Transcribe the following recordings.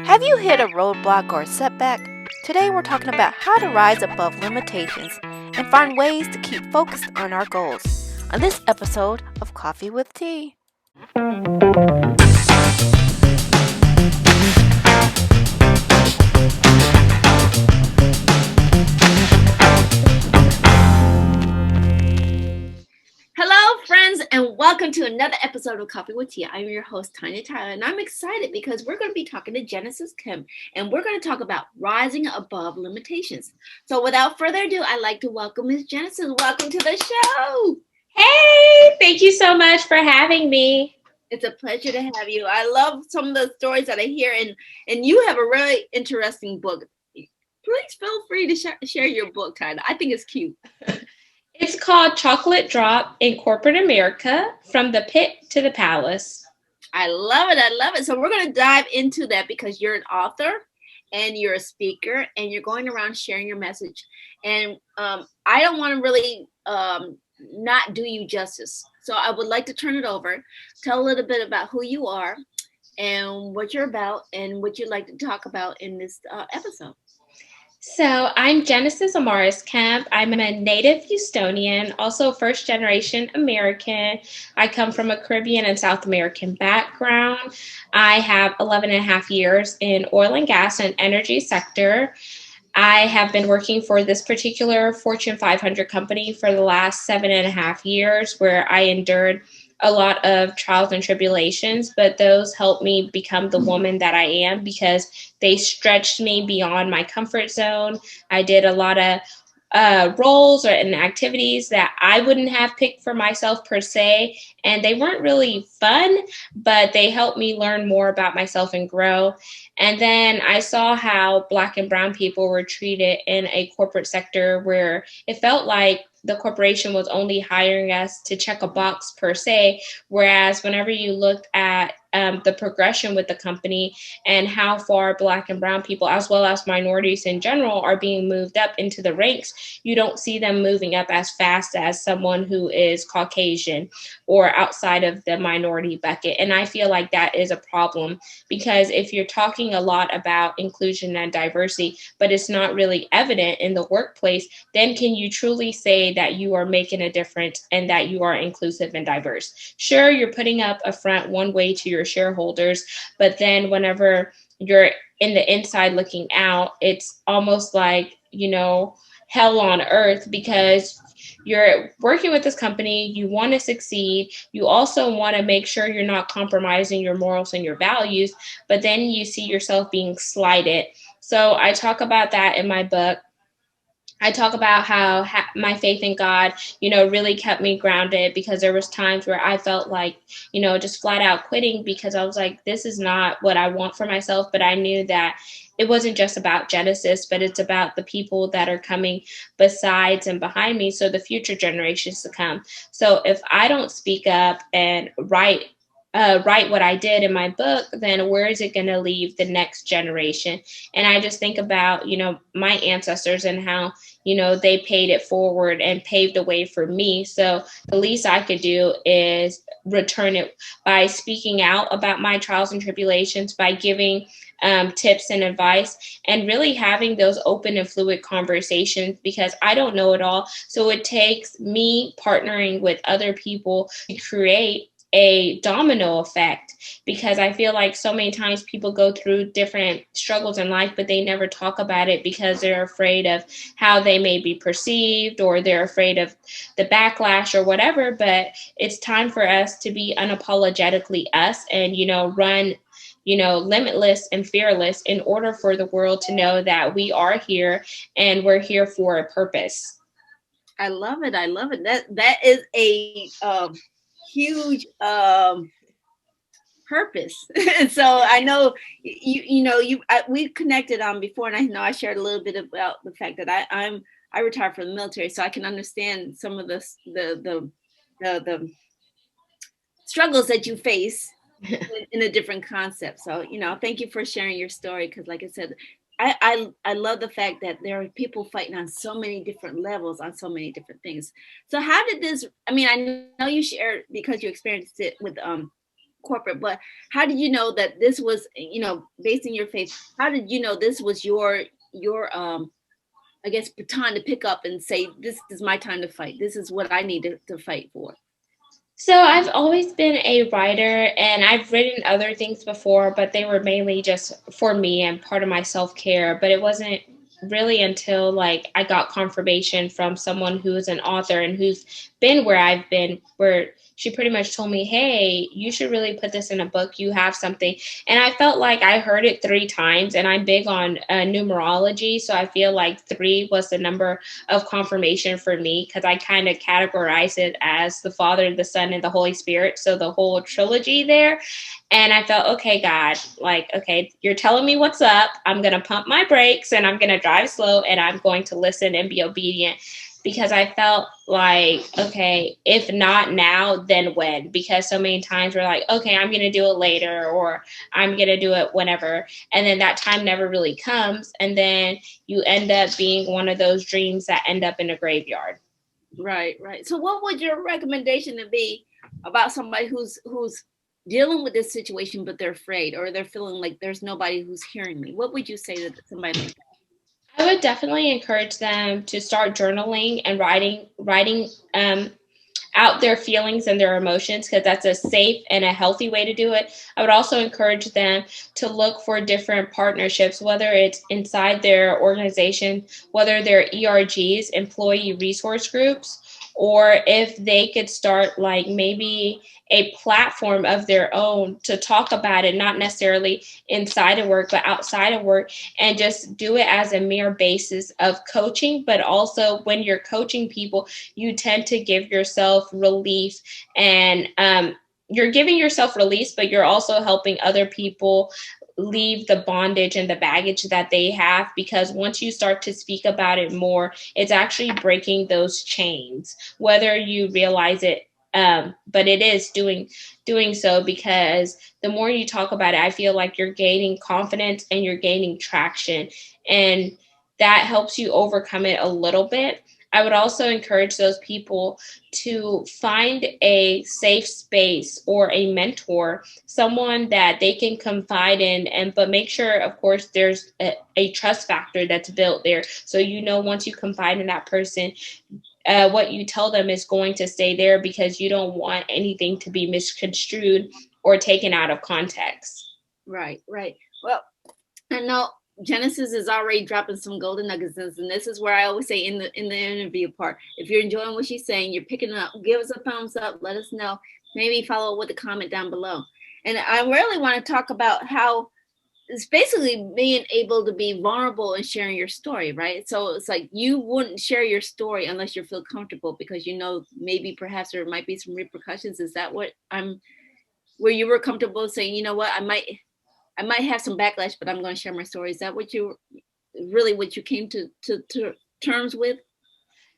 Have you hit a roadblock or a setback? Today we're talking about how to rise above limitations and find ways to keep focused on our goals on this episode of Coffee with Tea. Hello, friends, and welcome to another episode of Coffee with Tia. I'm your host, Tonia Tyler, and I'm excited because we're going to be talking to Amaris Kemp, and we're going to talk about rising above limitations. So without further ado, I'd like to welcome Ms. Genesis. Welcome to the show. Hey, thank you so much for having me. It's a pleasure to have you. I love some of the stories that I hear, and you have a really interesting book. Please feel free to share your book title. I think it's cute. It's called Chocolate Drop in Corporate America, From the Pit to the Palace. I love it. I love it. So we're going to dive into that because you're an author and you're a speaker and you're going around sharing your message. And I don't want to really not do you justice. So I would like to turn it over. Tell a little bit about who you are and what you're about and what you'd like to talk about in this episode. So I'm Genesis Amaris Kemp. I'm a native Houstonian, also first generation American. I come from a Caribbean and South American background. I have 11 and a half years in oil and gas and energy sector. I have been working for this particular Fortune 500 company for the last 7.5 years, where I endured a lot of trials and tribulations, but those helped me become the woman that I am because they stretched me beyond my comfort zone. I did a lot of roles and activities that I wouldn't have picked for myself per se, and they weren't really fun, but they helped me learn more about myself and grow. And then I saw how Black and brown people were treated in a corporate sector where it felt like the corporation was only hiring us to check a box per se, whereas whenever you looked at the progression with the company and how far Black and brown people, as well as minorities in general, are being moved up into the ranks, you don't see them moving up as fast as someone who is Caucasian or outside of the minority bucket. And I feel like that is a problem because if you're talking a lot about inclusion and diversity, but it's not really evident in the workplace, then can you truly say that you are making a difference and that you are inclusive and diverse? Sure, you're putting up a front one way to your shareholders, but then whenever you're in the inside looking out, it's almost like, hell on earth because you're working with this company, you want to succeed, you also want to make sure you're not compromising your morals and your values, but then you see yourself being slighted. So I talk about that in my book. I talk about how my faith in God, really kept me grounded because there was times where I felt like, just flat out quitting because I was like, this is not what I want for myself. But I knew that it wasn't just about Genesis, but it's about the people that are coming besides and behind me. So the future generations to come. So if I don't speak up and write what I did in my book, then where is it going to leave the next generation? And I just think about, my ancestors and how, they paid it forward and paved a way for me. So the least I could do is return it by speaking out about my trials and tribulations, by giving tips and advice, and really having those open and fluid conversations because I don't know it all. So it takes me partnering with other people to create a domino effect, because I feel like so many times people go through different struggles in life, but they never talk about it because they're afraid of how they may be perceived or they're afraid of the backlash or whatever. But it's time for us to be unapologetically us and, run limitless and fearless in order for the world to know that we are here and we're here for a purpose. I love it. I love it. That is a huge purpose. And so I know we connected on before, and I know I shared a little bit about the fact that I retired from the military, so I can understand some of the struggles that you face in a different concept. So thank you for sharing your story because, like I said, I love the fact that there are people fighting on so many different levels on so many different things. So how did this? I mean, I know you shared because you experienced it with corporate, but how did you know that this was, based on your faith, how did you know this was your I guess baton to pick up and say, this is my time to fight. This is what I need to fight for. So I've always been a writer, and I've written other things before, but they were mainly just for me and part of my self-care. But it wasn't really until like I got confirmation from someone who is an author and who's been where I've been, where she pretty much told me, hey, you should really put this in a book. You have something. And I felt like I heard it 3 times, and I'm big on numerology. So I feel like 3 was the number of confirmation for me, because I kind of categorize it as the Father, the Son, and the Holy Spirit. So the whole trilogy there. And I felt, okay, God, like, okay, you're telling me what's up. I'm going to pump my brakes and I'm going to drive slow and I'm going to listen and be obedient, because I felt like, okay, if not now, then when? Because so many times we're like, okay, I'm going to do it later, or I'm going to do it whenever. And then that time never really comes. And then you end up being one of those dreams that end up in a graveyard. Right. So what would your recommendation be about somebody who's dealing with this situation, but they're afraid, or they're feeling like there's nobody who's hearing me? What would you say to somebody like that? I would definitely encourage them to start journaling and writing out their feelings and their emotions, because that's a safe and a healthy way to do it. I would also encourage them to look for different partnerships, whether it's inside their organization, whether they're ERGs, employee resource groups, or if they could start like maybe a platform of their own to talk about it, not necessarily inside of work, but outside of work, and just do it as a mere basis of coaching. But also when you're coaching people, you tend to give yourself relief, and you're giving yourself release, but you're also helping other people leave the bondage and the baggage that they have, because once you start to speak about it more, it's actually breaking those chains, whether you realize it. But it is doing so, because the more you talk about it, I feel like you're gaining confidence and you're gaining traction, and that helps you overcome it a little bit. I would also encourage those people to find a safe space or a mentor, someone that they can confide in, but make sure, of course, there's a trust factor that's built there. So, once you confide in that person, what you tell them is going to stay there, because you don't want anything to be misconstrued or taken out of context. Right. Well, I know Genesis is already dropping some golden nuggets, and this is where I always say in the interview part, if you're enjoying what she's saying, you're picking it up, give us a thumbs up, let us know, maybe follow with a comment down below. And I really want to talk about how it's basically being able to be vulnerable and sharing your story, right? So it's like you wouldn't share your story unless you feel comfortable, because maybe perhaps there might be some repercussions. Is that where you were comfortable saying, you know what, I might have some backlash, but I'm going to share my story? Is that what you came to terms with?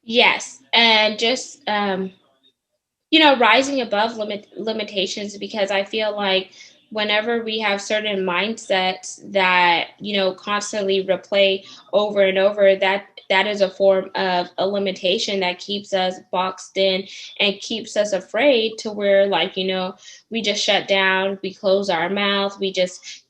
Yes. And just, rising above limitations, because I feel like whenever we have certain mindsets that, constantly replay over and over, that is a form of a limitation that keeps us boxed in and keeps us afraid, to where, like, we just shut down, we close our mouth, we just,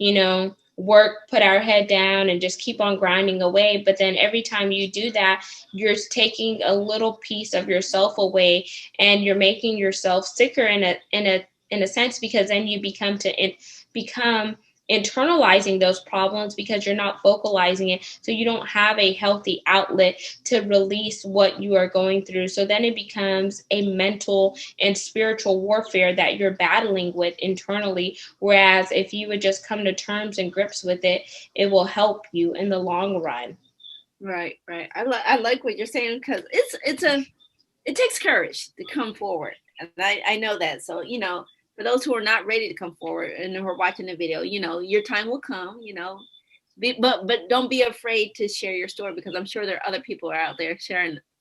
work, put our head down, and just keep on grinding away. But then every time you do that, you're taking a little piece of yourself away, and you're making yourself sicker in a sense, because then you become internalizing those problems, because you're not vocalizing it. So you don't have a healthy outlet to release what you are going through. So then it becomes a mental and spiritual warfare that you're battling with internally. Whereas if you would just come to terms and grips with it, it will help you in the long run. Right. I like what you're saying, because it takes courage to come forward. And I know that. So, for those who are not ready to come forward and who are watching the video, your time will come, but don't be afraid to share your story, because I'm sure there are other people out there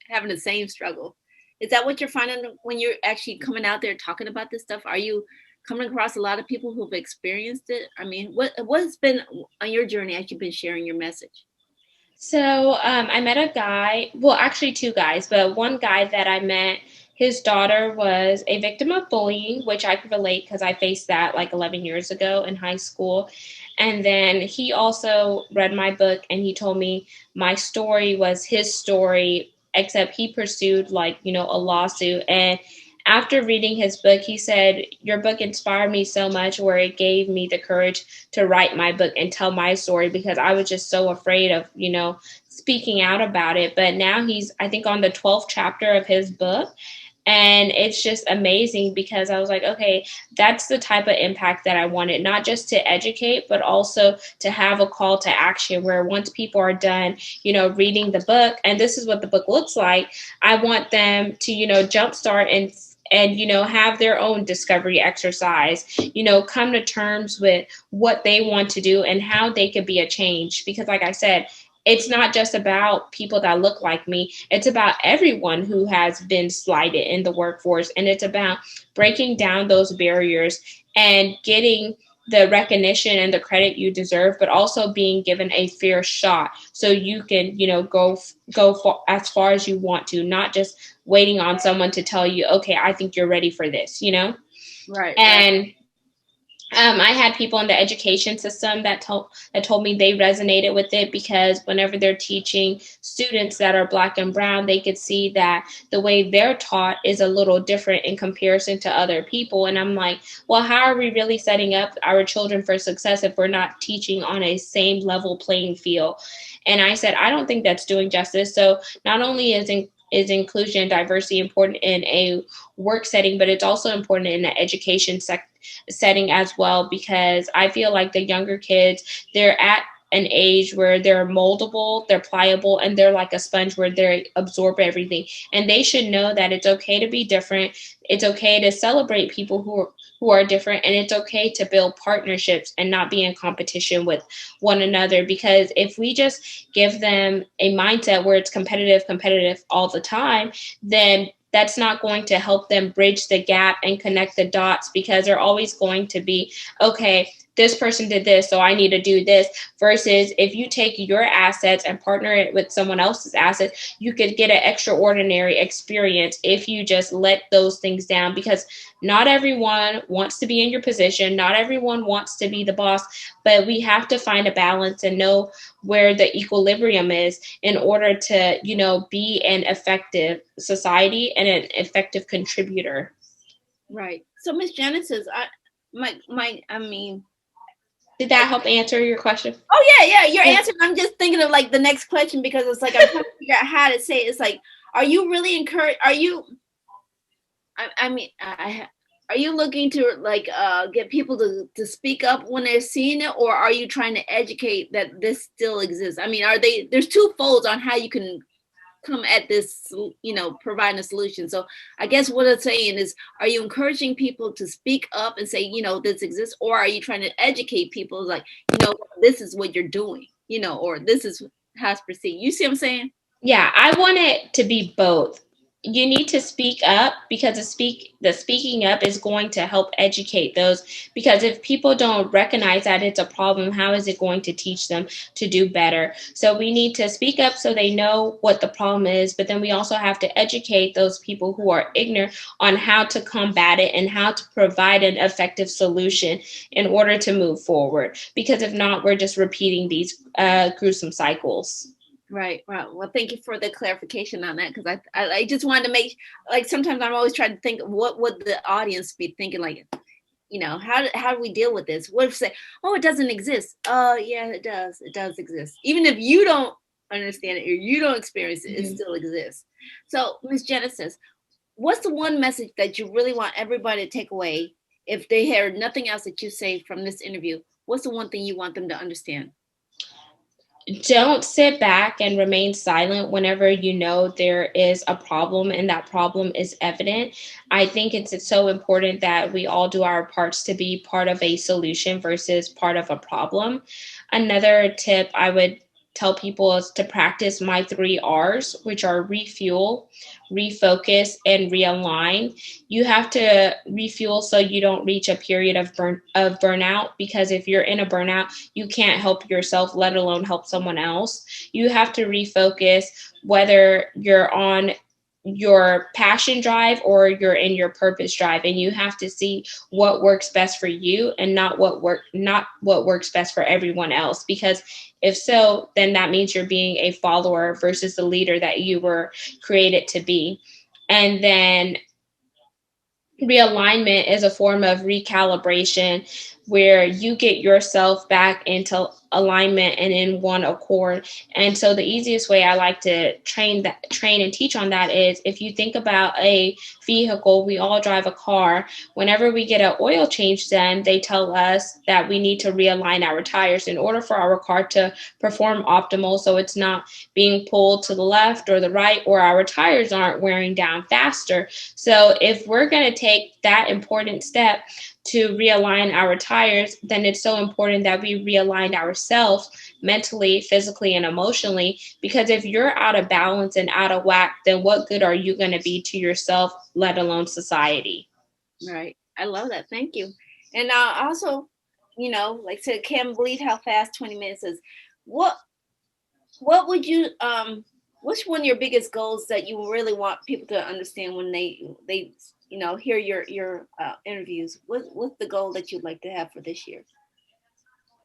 having the same struggle. Is that what you're finding when you're actually coming out there talking about this stuff? Are you coming across a lot of people who've experienced it? I mean, what's been on your journey as you've been sharing your message? So I met a guy, well, actually 2 guys, but one guy that I met, His daughter was a victim of bullying, which I could relate because I faced that like 11 years ago in high school. And then he also read my book and he told me my story was his story, except he pursued like, a lawsuit. And after reading his book, he said, your book inspired me so much where it gave me the courage to write my book and tell my story because I was just so afraid of, speaking out about it. But now he's, I think, on the 12th chapter of his book. And it's just amazing because I was like, okay, that's the type of impact that I wanted, not just to educate, but also to have a call to action where once people are done, reading the book, and this is what the book looks like, I want them to, jumpstart and have their own discovery exercise, come to terms with what they want to do and how they could be a change. Because like I said, it's not just about people that look like me. It's about everyone who has been slighted in the workforce. And it's about breaking down those barriers and getting the recognition and the credit you deserve, but also being given a fair shot so you can, go for as far as you want to, not just waiting on someone to tell you, okay, I think you're ready for this, Right. And I had people in the education system that told me they resonated with it because whenever they're teaching students that are Black and brown, they could see that the way they're taught is a little different in comparison to other people. And I'm like, well, how are we really setting up our children for success if we're not teaching on a same level playing field? And I said, I don't think that's doing justice. So not only is inclusion and diversity important in a work setting, but it's also important in the education setting as well, because I feel like the younger kids, they're at an age where they're moldable, they're pliable, and they're like a sponge where they absorb everything. And they should know that it's okay to be different. It's okay to celebrate people who are different, and it's okay to build partnerships and not be in competition with one another. Because if we just give them a mindset where it's competitive all the time, then that's not going to help them bridge the gap and connect the dots, because they're always going to be, okay, this person did this, so I need to do this. Versus if you take your assets and partner it with someone else's assets, you could get an extraordinary experience if you just let those things down. Because not everyone wants to be in your position. Not everyone wants to be the boss, but we have to find a balance and know where the equilibrium is in order to, be an effective society and an effective contributor. Right. So Miss Genesis, Did that help answer your question? Oh yeah, your answer. I'm just thinking of like the next question because it's like I'm trying to figure out how to say it. It's like, are you really encouraged? Are you? Are you looking to like get people to speak up when they're seeing it, or are you trying to educate that this still exists? I mean, there's two folds on how you can come at this, providing a solution. So I guess what I'm saying is, are you encouraging people to speak up and say, this exists, or are you trying to educate people like, this is what you're doing, or this is how it's perceived? You see what I'm saying? Yeah, I want it to be both. You need to speak up because the speaking up is going to help educate those, because if people don't recognize that it's a problem, how is it going to teach them to do better? So we need to speak up so they know what the problem is, but then we also have to educate those people who are ignorant on how to combat it and how to provide an effective solution in order to move forward. Because if not, we're just repeating these gruesome cycles. Right. Well, thank you for the clarification on that, because I just wanted to make, like, sometimes I'm always trying to think, what would the audience be thinking, like, how do we deal with this? What if say, oh, it doesn't exist? Yeah, it does. It does exist. Even if you don't understand it or you don't experience it, it still exists. So, Miss Genesis, what's the one message that you really want everybody to take away if they heard nothing else that you say from this interview? What's the one thing you want them to understand? Don't sit back and remain silent whenever you know there is a problem and that problem is evident. I think it's so important that we all do our parts to be part of a solution versus part of a problem. Another tip I would tell people is to practice my 3 R's, which are refuel, refocus, and realign. You have to refuel so you don't reach a period of burnout, because if you're in a burnout, you can't help yourself, let alone help someone else. You have to refocus whether you're on your passion drive or you're in your purpose drive, and you have to see what works best for you and not what works best for everyone else. Because if so, then that means you're being a follower versus the leader that you were created to be. And then realignment is a form of recalibration where you get yourself back into alignment and in one accord. And so the easiest way I like to train and teach on that is, if you think about a vehicle, we all drive a car. Whenever we get an oil change done, they tell us that we need to realign our tires in order for our car to perform optimal, so it's not being pulled to the left or the right, or our tires aren't wearing down faster. So if we're going to take that important step to realign our tires, then it's so important that we realign ourselves mentally, physically, and emotionally. Because if you're out of balance and out of whack, then what good are you going to be to yourself, let alone society? Right. I love that. Thank you. And also, like I said, can't believe how fast 20 minutes is. What would you what's one of your biggest goals that you really want people to understand when they hear your interviews? What's the goal that you'd like to have for this year?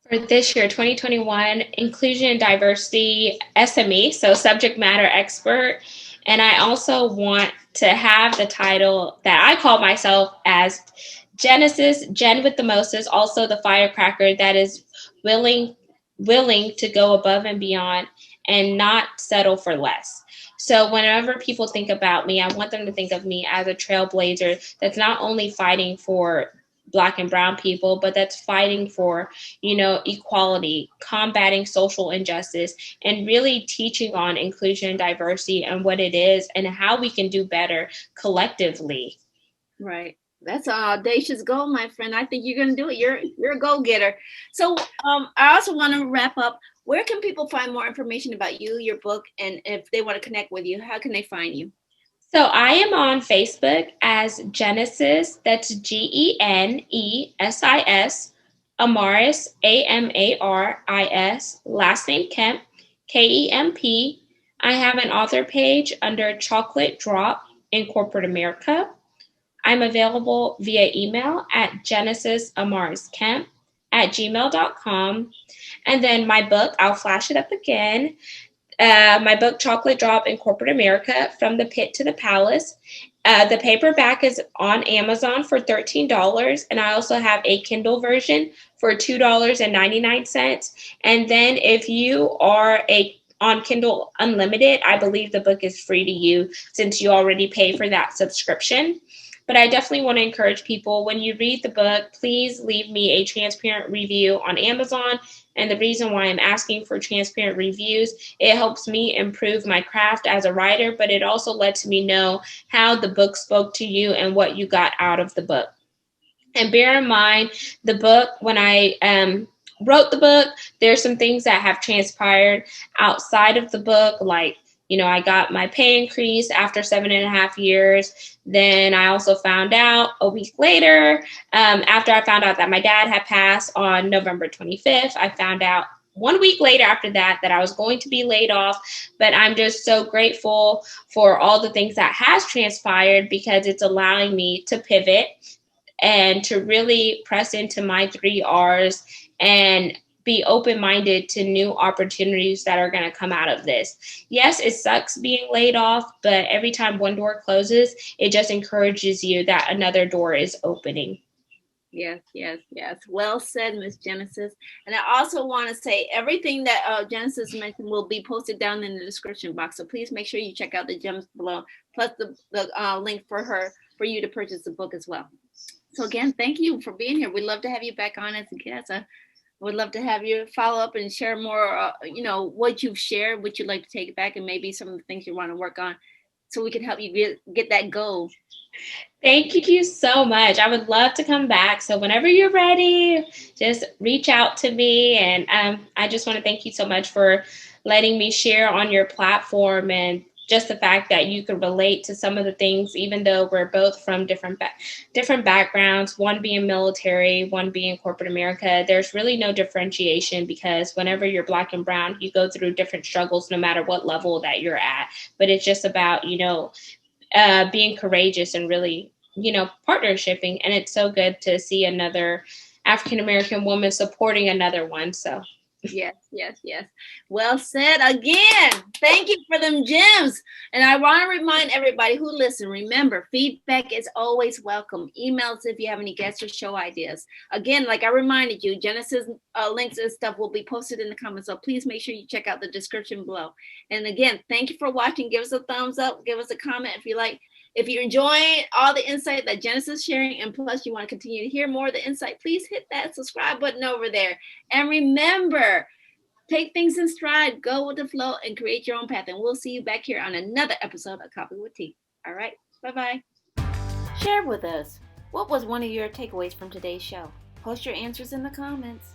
For this year, 2021, inclusion and diversity SME, so subject matter expert. And I also want to have the title that I call myself as Genesis, Jen with the Moses, also the firecracker that is willing to go above and beyond and not settle for less. So whenever people think about me, I want them to think of me as a trailblazer that's not only fighting for Black and brown people, but that's fighting for, equality, combating social injustice, and really teaching on inclusion and diversity and what it is and how we can do better collectively. Right. That's an audacious goal, my friend. I think you're going to do it. You're a go-getter. So I also want to wrap up. Where can people find more information about you, your book, and if they want to connect with you, how can they find you? So I am on Facebook as Genesis, that's Genesis, Amaris, Amaris, last name Kemp, Kemp. I have an author page under Chocolate Drop in Corporate America. I'm available via email at genesisamarisKemp@gmail.com. And then my book, I'll flash it up again. My book, Chocolate Drop in Corporate America, From the Pit to the Palace. The paperback is on Amazon for $13, and I also have a Kindle version for $2.99. And then if you are on Kindle Unlimited, I believe the book is free to you since you already pay for that subscription. But I definitely want to encourage people, when you read the book, please leave me a transparent review on Amazon. And the reason why I'm asking for transparent reviews, it helps me improve my craft as a writer, but it also lets me know how the book spoke to you and what you got out of the book. And bear in mind, the book, when I wrote the book, there's some things that have transpired outside of the book, like, I got my pay increase after 7.5 years. Then I also found out a week later, after I found out that my dad had passed on November 25th, I found out 1 week later after that I was going to be laid off. But I'm just so grateful for all the things that has transpired, because it's allowing me to pivot and to really press into my 3 R's and be open-minded to new opportunities that are going to come out of this. Yes, it sucks being laid off, but every time one door closes, it just encourages you that another door is opening. Yes. Well said, Miss Genesis. And I also want to say everything that Genesis mentioned will be posted down in the description box. So please make sure you check out the gems below, plus the link for you to purchase the book as well. So again, thank you for being here. We'd love to have you back on as a guest. Would love to have you follow up and share more, what you've shared, what you'd like to take back, and maybe some of the things you want to work on, so we can help you get that goal. Thank you so much. I would love to come back. So whenever you're ready, just reach out to me. And I just want to thank you so much for letting me share on your platform, and just the fact that you could relate to some of the things, even though we're both from different backgrounds, one being military, one being corporate America. There's really no differentiation, because whenever you're Black and brown, you go through different struggles no matter what level that you're at. But it's just about, being courageous and really, partnershiping. And it's so good to see another African American woman supporting another one. So Yes. Well said again. Thank you for them gems. And I want to remind everybody who listen, remember, feedback is always welcome. Emails if you have any guests or show ideas. Again, like I reminded you, Genesis links and stuff will be posted in the comments. So please make sure you check out the description below. And again, thank you for watching. Give us a thumbs up. Give us a comment if you like. If you're enjoying all the insight that Genesis is sharing, and plus you want to continue to hear more of the insight, please hit that subscribe button over there. And remember, take things in stride, go with the flow, and create your own path. And we'll see you back here on another episode of Coffee with Tea. All right, bye-bye. Share with us, what was one of your takeaways from today's show? Post your answers in the comments.